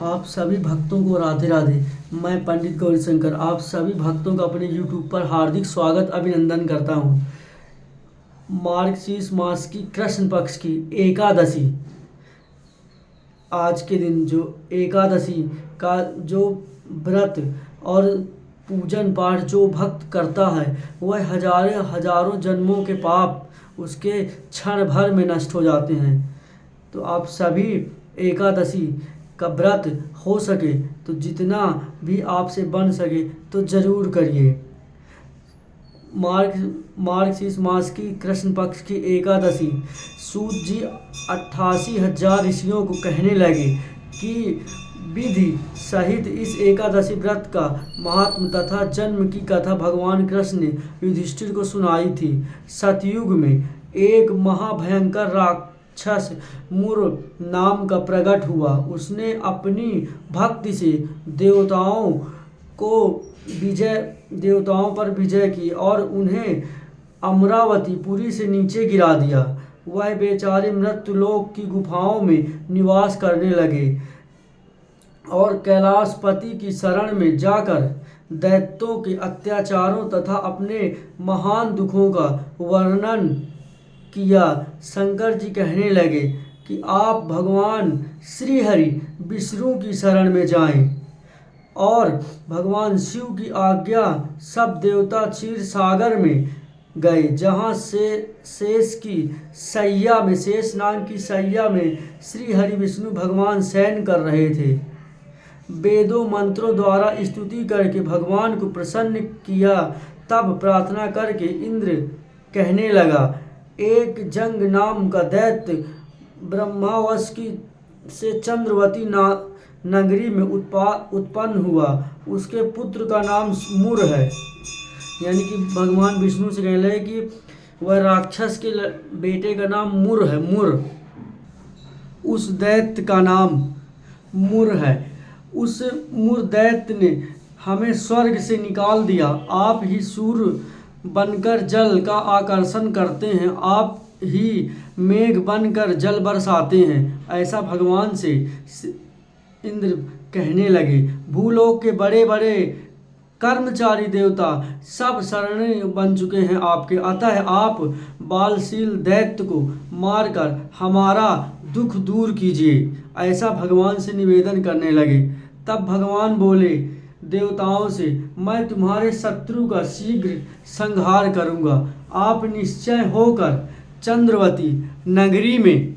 आप सभी भक्तों को राधे राधे। मैं पंडित गौरीशंकर आप सभी भक्तों का अपने यूट्यूब पर हार्दिक स्वागत अभिनंदन करता हूँ। मार्गशीर्ष मास की कृष्ण पक्ष की एकादशी, आज के दिन जो एकादशी का जो व्रत और पूजन पाठ जो भक्त करता है वह हजारों जन्मों के पाप उसके क्षण भर में नष्ट हो जाते हैं। तो आप सभी एकादशी का व्रत हो सके तो जितना भी आपसे बन सके तो ज़रूर करिए। मार्गशीर्ष मास की कृष्ण पक्ष की एकादशी, सूत जी 88,000 ऋषियों को कहने लगे कि विधि सहित इस एकादशी व्रत का महात्म तथा जन्म की कथा भगवान कृष्ण ने युधिष्ठिर को सुनाई थी। सतयुग में एक महाभयंकर राक्षस मुर नाम का प्रकट हुआ। उसने अपनी भक्ति से देवताओं पर विजय की और उन्हें अमरावतीपुरी से नीचे गिरा दिया। वह बेचारे मृत्युलोक की गुफाओं में निवास करने लगे और कैलाशपति की शरण में जाकर दैत्यों के अत्याचारों तथा अपने महान दुखों का वर्णन किया। शंकर जी कहने लगे कि आप भगवान श्री हरि विष्णु की शरण में जाएं और भगवान शिव की आज्ञा सब देवता क्षीर सागर में गए, जहाँ शेष नाग की सैया में श्री हरि विष्णु भगवान शयन कर रहे थे। वेदों मंत्रों द्वारा स्तुति करके भगवान को प्रसन्न किया। तब प्रार्थना करके इंद्र कहने लगा, एक जंग नाम का दैत्य ब्रह्मावश से चंद्रवती नगरी में उत्पन्न हुआ। उसके पुत्र का नाम मुर है, यानी कि भगवान विष्णु से कह रहे कि वह राक्षस के बेटे का नाम मुर है। उस दैत्य का नाम मुर है। उस मुर दैत्य ने हमें स्वर्ग से निकाल दिया। आप ही सूर्य बनकर जल का आकर्षण करते हैं, आप ही मेघ बनकर जल बरसाते हैं। ऐसा भगवान से इंद्र कहने लगे। भूलोक के बड़े बड़े कर्मचारी देवता सब शरण बन चुके हैं आपके, अतः आप बालशील दैत्य को मारकर हमारा दुख दूर कीजिए। ऐसा भगवान से निवेदन करने लगे। तब भगवान बोले देवताओं से, मैं तुम्हारे शत्रु का शीघ्र संहार करूंगा। आप निश्चय होकर चंद्रवती नगरी में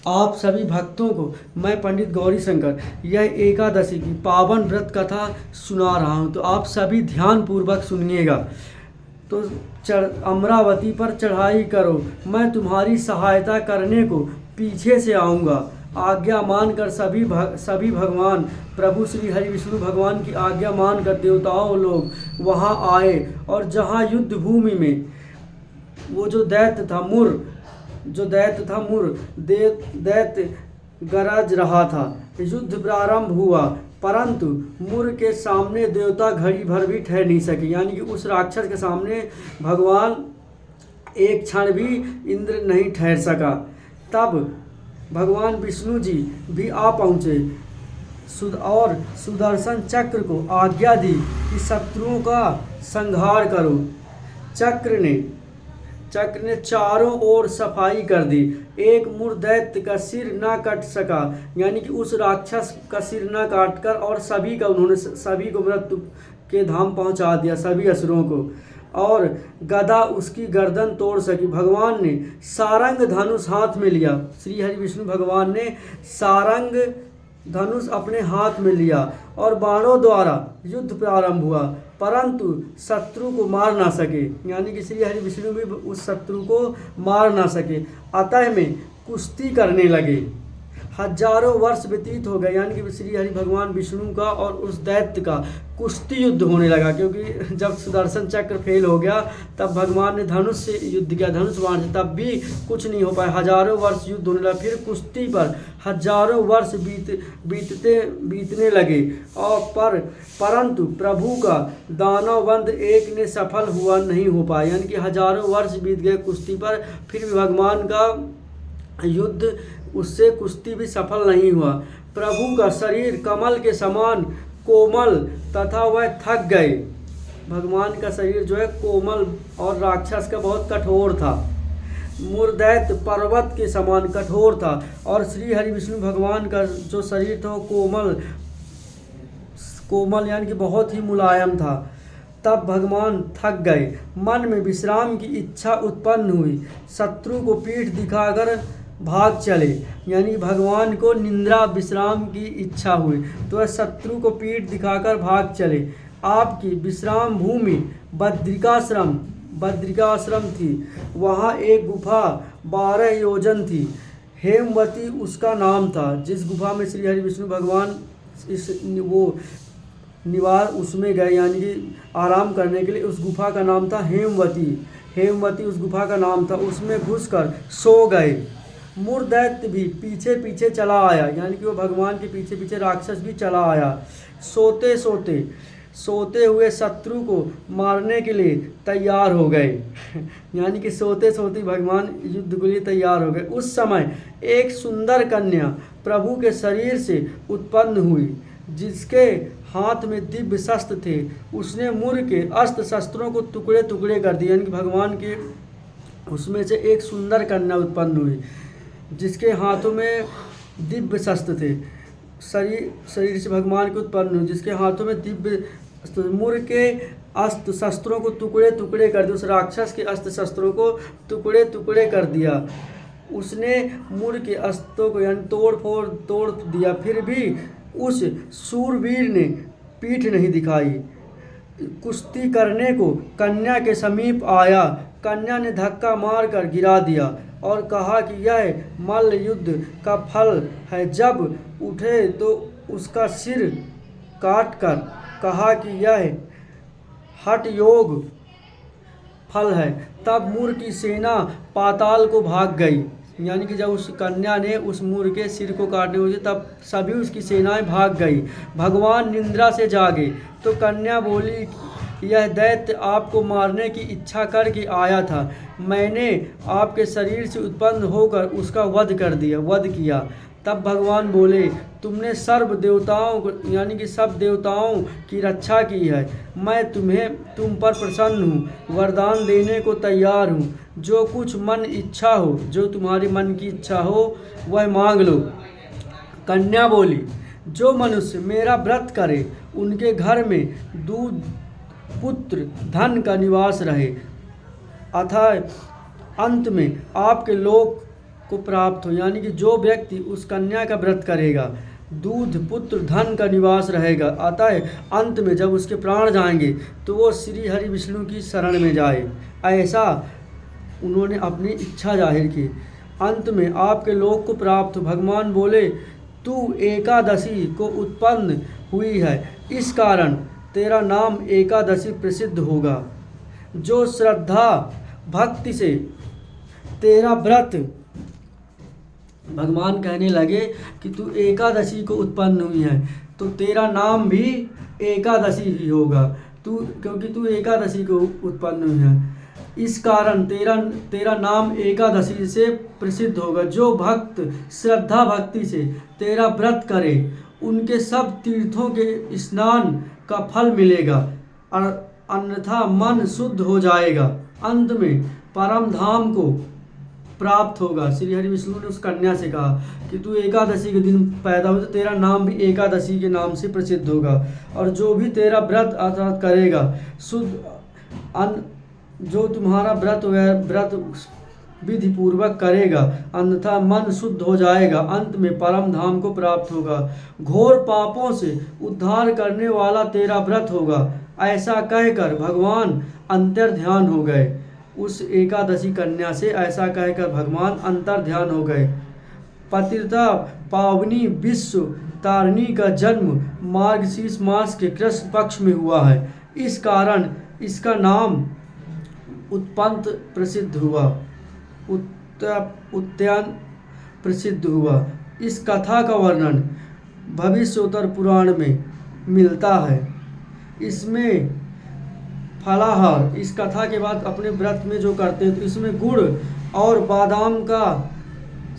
आप सभी भक्तों को मैं पंडित गौरीशंकर यह एकादशी की पावन व्रत कथा सुना रहा हूँ, तो आप सभी ध्यान पूर्वक सुनिएगा। तो अमरावती पर चढ़ाई करो, मैं तुम्हारी सहायता करने को पीछे से आऊँगा। आज्ञा मानकर सभी भगवान प्रभु श्री हरि विष्णु भगवान की आज्ञा मानकर देवताओं लोग वहाँ आए और जहाँ युद्ध भूमि में वो जो दैत्य था मुर दैत्य गरज रहा था। युद्ध प्रारंभ हुआ, परंतु मुर के सामने देवता घड़ी भर भी ठहर नहीं सके, यानी कि उस राक्षस के सामने भगवान एक क्षण भी इंद्र नहीं ठहर सका। तब भगवान विष्णु जी भी आ पहुँचे और सुदर्शन चक्र को आज्ञा दी कि शत्रुओं का संहार करो। चक्र ने चारों ओर सफाई कर दी। एक मुर दैत्य का सिर ना कट सका, यानी कि उस राक्षस का सिर ना काटकर और सभी को मृत्यु के धाम पहुंचा दिया, सभी असुरों को, और गदा उसकी गर्दन तोड़ सकी। भगवान ने सारंग धनुष हाथ में लिया। श्री हरि विष्णु भगवान ने सारंग धनुष अपने हाथ में लिया और बाणों द्वारा युद्ध प्रारंभ हुआ, परंतु शत्रु को मार ना सके, यानी कि श्री हरि विष्णु भी उस शत्रु को मार ना सके। अतः में कुश्ती करने लगे। हजारों वर्ष व्यतीत हो गए, यानी कि श्री हरि भगवान विष्णु का और उस दैत्य का कुश्ती युद्ध होने लगा, क्योंकि जब सुदर्शन चक्र फेल हो गया तब भगवान ने धनुष से युद्ध किया, धनुष बाण से, तब भी कुछ नहीं हो पाया। हजारों वर्ष युद्ध होने लगा। फिर कुश्ती पर हजारों वर्ष बीतने लगे और परंतु प्रभु का दानवबंध एक ने सफल नहीं हो पाया, यानी कि हजारों वर्ष बीत गए कुश्ती पर, फिर भी भगवान का युद्ध उससे कुश्ती भी सफल नहीं हुआ। प्रभु का शरीर कमल के समान कोमल तथा वह थक गए। भगवान का शरीर जो है कोमल और राक्षस का बहुत कठोर था। मूर्दैत्य पर्वत के समान कठोर था और श्री हरि विष्णु भगवान का जो शरीर था वो कोमल यानी कि बहुत ही मुलायम था। तब भगवान थक गए, मन में विश्राम की इच्छा उत्पन्न हुई, शत्रु को पीठ दिखाकर भाग चले। यानी भगवान को निंद्रा विश्राम की इच्छा हुई तो वह शत्रु को पीठ दिखाकर भाग चले। आपकी विश्राम भूमि बद्रिकाश्रम थी। वहाँ एक गुफा 12 योजन थी। हेमवती उसका नाम था। जिस गुफा में श्री हरि विष्णु भगवान निवास उसमें गए यानी कि आराम करने के लिए, उस गुफा का नाम था हेमवती उस गुफा का नाम था। उसमें घुसकर सो गए। मूर्दैत्य भी पीछे पीछे चला आया, यानी कि वो भगवान के पीछे पीछे राक्षस भी चला आया। सोते हुए शत्रु को मारने के लिए तैयार हो गए। यानी कि सोते सोते भगवान युद्ध के लिए तैयार हो गए। उस समय एक सुंदर कन्या प्रभु के शरीर से उत्पन्न हुई, जिसके हाथ में दिव्य शस्त्र थे। उसने मुर के अस्त्र शस्त्रों को टुकड़े टुकड़े कर दिए। यानी कि भगवान के उसमें से एक सुंदर कन्या उत्पन्न हुई, जिसके हाथों में दिव्य शस्त्र थे। शरीर से भगवान के उत्पन्न हुई, जिसके हाथों में दिव्य मुर के अस्त्र शस्त्रों को टुकड़े टुकड़े कर दिया। उस राक्षस के अस्त्र शस्त्रों को टुकड़े टुकड़े कर दिया। उसने मुर के अस्त्रों को यानी तोड़ दिया। फिर भी उस शूरवीर ने पीठ नहीं दिखाई। कुश्ती करने को कन्या के समीप आया। कन्या ने धक्का मारकर गिरा दिया और कहा कि यह मल्ल युद्ध का फल है। जब उठे तो उसका सिर काटकर कहा कि यह हठ योग फल है। तब मुर की सेना पाताल को भाग गई। यानी कि जब उस कन्या ने उस मुर के सिर को काटने हुए तब सभी उसकी सेनाएं भाग गई। भगवान निंद्रा से जागे तो कन्या बोली, यह दैत्य आपको मारने की इच्छा करके आया था। मैंने आपके शरीर से उत्पन्न होकर उसका वध किया। तब भगवान बोले, तुमने सर्व देवताओं को यानी कि सब देवताओं की रक्षा की है। मैं तुम पर प्रसन्न हूँ, वरदान देने को तैयार हूँ। जो कुछ मन इच्छा हो, जो तुम्हारी मन की इच्छा हो वह मांग लो। कन्या बोली, जो मनुष्य मेरा व्रत करे उनके घर में दूध पुत्र धन का निवास रहे, अतः अंत में आपके लोक को प्राप्त हो। यानी कि जो व्यक्ति उस कन्या का व्रत करेगा, दूध पुत्र धन का निवास रहेगा, अतः अंत में जब उसके प्राण जाएंगे तो वो श्री हरि विष्णु की शरण में जाए। ऐसा उन्होंने अपनी इच्छा जाहिर की। अंत में आपके लोक को प्राप्त हो। भगवान बोले, तू एकादशी को उत्पन्न हुई है, इस कारण तेरा नाम एकादशी प्रसिद्ध होगा। जो श्रद्धा भक्ति से तेरा व्रत, भगवान कहने लगे कि तू एकादशी को उत्पन्न हुई है तो तेरा नाम भी एकादशी ही होगा, क्योंकि तू एकादशी को उत्पन्न हुई है, इस कारण तेरा नाम एकादशी से प्रसिद्ध होगा। जो भक्त श्रद्धा भक्ति से तेरा व्रत करे उनके सब तीर्थों के स्नान का फल मिलेगा, और अन्यथा मन शुद्ध हो जाएगा, अंत में परम धाम को प्राप्त होगा। श्री हरि विष्णु ने उस कन्या से कहा कि तू एकादशी के दिन पैदा हो तो तेरा नाम भी एकादशी के नाम से प्रसिद्ध होगा, और जो भी तेरा व्रत अर्थात करेगा शुद्ध जो तुम्हारा व्रत विधि पूर्वक करेगा, अन्यथा मन शुद्ध हो जाएगा, अंत में परम धाम को प्राप्त होगा। घोर पापों से उद्धार करने वाला तेरा व्रत होगा। ऐसा कहकर भगवान अंतर ध्यान हो गए। उस एकादशी कन्या से ऐसा कहकर भगवान अंतर ध्यान हो गए। पतिव्रता पावनी विश्व तारिणी का जन्म मार्गशीर्ष मास के कृष्ण पक्ष में हुआ है, इस कारण इसका नाम उत्पन्न प्रसिद्ध हुआ, उद्यान प्रसिद्ध हुआ। इस कथा का वर्णन भविष्योत्तर पुराण में मिलता है। इसमें फलाहार इस कथा के बाद अपने व्रत में जो करते हैं तो इसमें गुड़ और बादाम का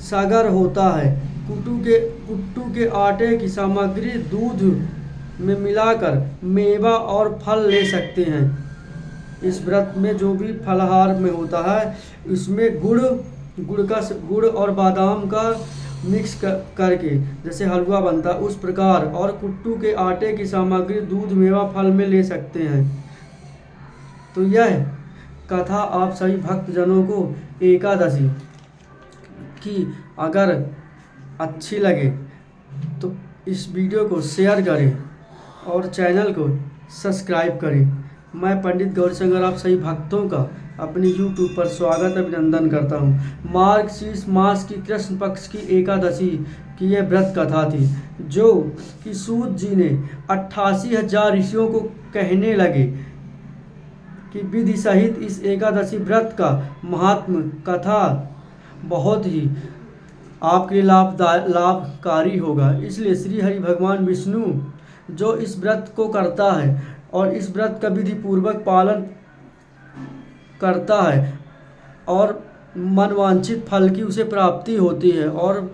सागर होता है। कुट्टू के आटे की सामग्री दूध में मिलाकर मेवा और फल ले सकते हैं। इस व्रत में जो भी फलाहार में होता है इसमें गुड़ और बादाम का मिक्स करके जैसे हलवा बनता है उस प्रकार, और कुट्टू के आटे की सामग्री दूध मेवा फल में ले सकते हैं। तो यह कथा आप सभी भक्तजनों को एकादशी की अगर अच्छी लगे तो इस वीडियो को शेयर करें और चैनल को सब्सक्राइब करें। मैं पंडित गौरीशंकर आप सभी भक्तों का अपनी YouTube पर स्वागत अभिनंदन करता हूँ। मार्गशीर्ष मास की कृष्ण पक्ष की एकादशी की यह व्रत कथा थी, जो कि सूत जी ने 88,000 ऋषियों को कहने लगे कि विधि सहित इस एकादशी व्रत का महात्म कथा बहुत ही आपके लाभकारी होगा। इसलिए श्री हरि भगवान विष्णु जो इस व्रत को करता है और इस व्रत का विधि पूर्वक पालन करता है और मनवांछित फल की उसे प्राप्ति होती है, और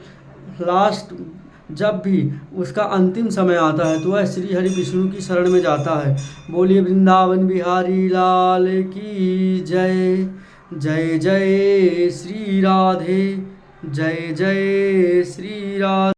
लास्ट जब भी उसका अंतिम समय आता है तो वह श्री हरि विष्णु की शरण में जाता है। बोलिए वृंदावन बिहारी लाल की जय। जय जय श्री राधे, जय जय श्री राधे।